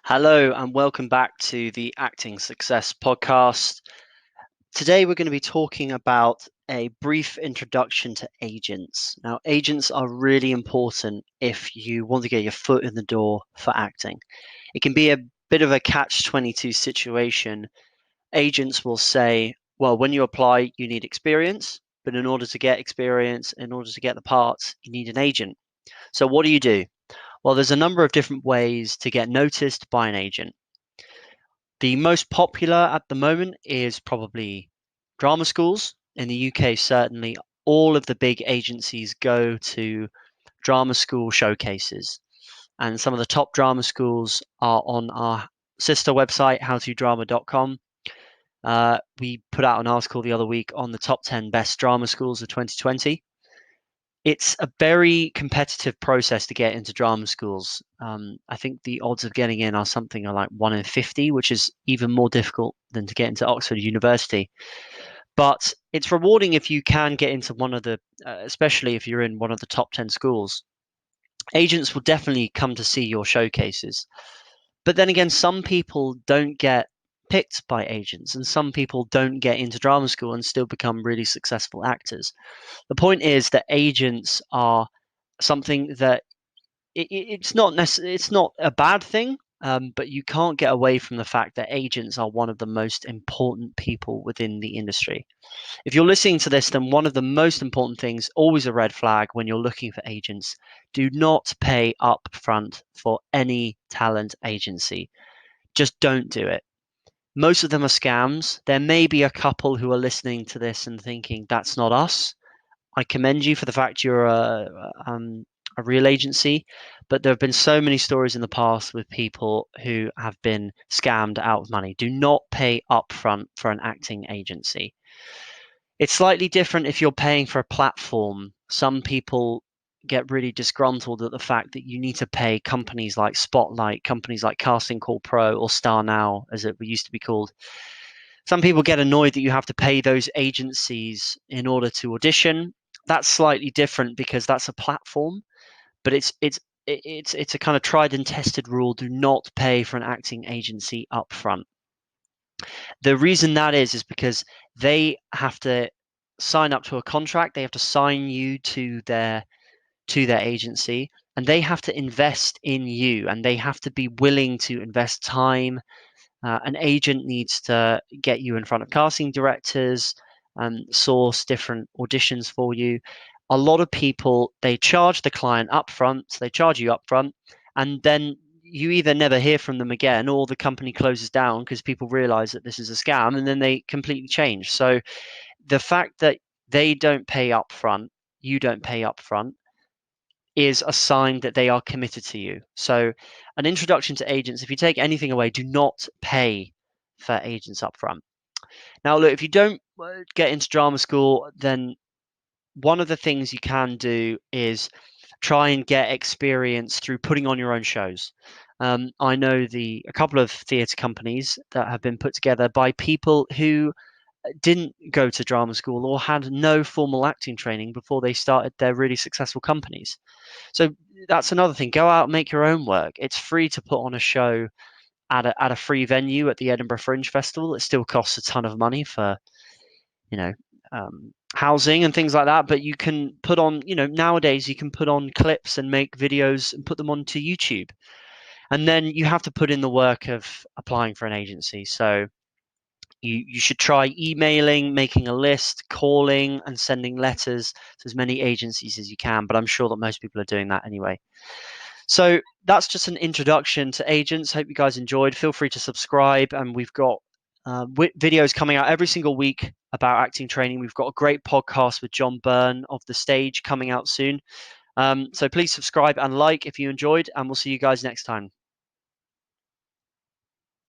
Hello and welcome back to the Acting Success Podcast. Today we're going to be talking about a brief introduction to agents. Now, agents are really important if you want to get your foot in the door for acting. It can be a bit of a catch-22 situation. Agents will say, well, when you apply, you need experience, but in order to get experience, in order to get the parts, you need an agent. So what do? Well, there's a number of different ways to get noticed by an agent. The most popular at the moment is probably drama schools. In the UK, certainly all of the big agencies go to drama school showcases. And some of the top drama schools are on our sister website, howtodrama.com. We put out an article the other week on the top 10 best drama schools of 2020. It's a very competitive process to get into drama schools. I think the odds of getting in are something like 1 in 50, which is even more difficult than to get into Oxford University. But it's rewarding if you can get into one of the, especially if you're in one of the top 10 schools. Agents will definitely come to see your showcases. But then again, some people don't get picked by agents, and some people don't get into drama school and still become really successful actors. The point is that agents are something that it's not a bad thing, but you can't get away from the fact that agents are one of the most important people within the industry. If you're listening to this, then one of the most important things, always a red flag when you're looking for agents, do not pay up front for any talent agency. Just don't do it. Most of them are scams. There may be a couple who are listening to this and thinking, that's not us. I commend you for the fact you're a real agency, but there have been so many stories in the past with people who have been scammed out of money. Do not pay upfront for an acting agency. It's slightly different if you're paying for a platform. Some people get really disgruntled at the fact that you need to pay companies like Spotlight, companies like Casting Call Pro or Star Now, as it used to be called. Some people get annoyed that you have to pay those agencies in order to audition. That's slightly different because that's a platform, but it's a kind of tried and tested rule. Do not pay for an acting agency up front. The reason that is because they have to sign up to a contract. They have to sign you to their agency, and they have to invest in you, and they have to be willing to invest time. An agent needs to get you in front of casting directors and source different auditions for you. A lot of people, they charge the client upfront, so they charge you upfront, and then you either never hear from them again or the company closes down because people realize that this is a scam and then they completely change. So the fact that they don't pay upfront, you don't pay upfront, is a sign that they are committed to you. So, an introduction to agents, if you take anything away, do not pay for agents up front. Now, look, if you don't get into drama school, then one of the things you can do is try and get experience through putting on your own shows. I know a couple of theatre companies that have been put together by people who didn't go to drama school or had no formal acting training before they started their really successful companies. So that's another thing. Go out and make your own work. It's free to put on a show at a free venue at the Edinburgh Fringe Festival. It still costs a ton of money for, you know, housing and things like that. But you can put on, nowadays you can put on clips and make videos and put them onto YouTube. And then you have to put in the work of applying for an agency. So you should try emailing, making a list, calling, and sending letters to as many agencies as you can. But I'm sure that most people are doing that anyway. So that's just an introduction to agents. Hope you guys enjoyed. Feel free to subscribe, and we've got videos coming out every single week about acting training. We've got a great podcast with John Byrne of The Stage coming out soon. So please subscribe and like if you enjoyed, and we'll see you guys next time.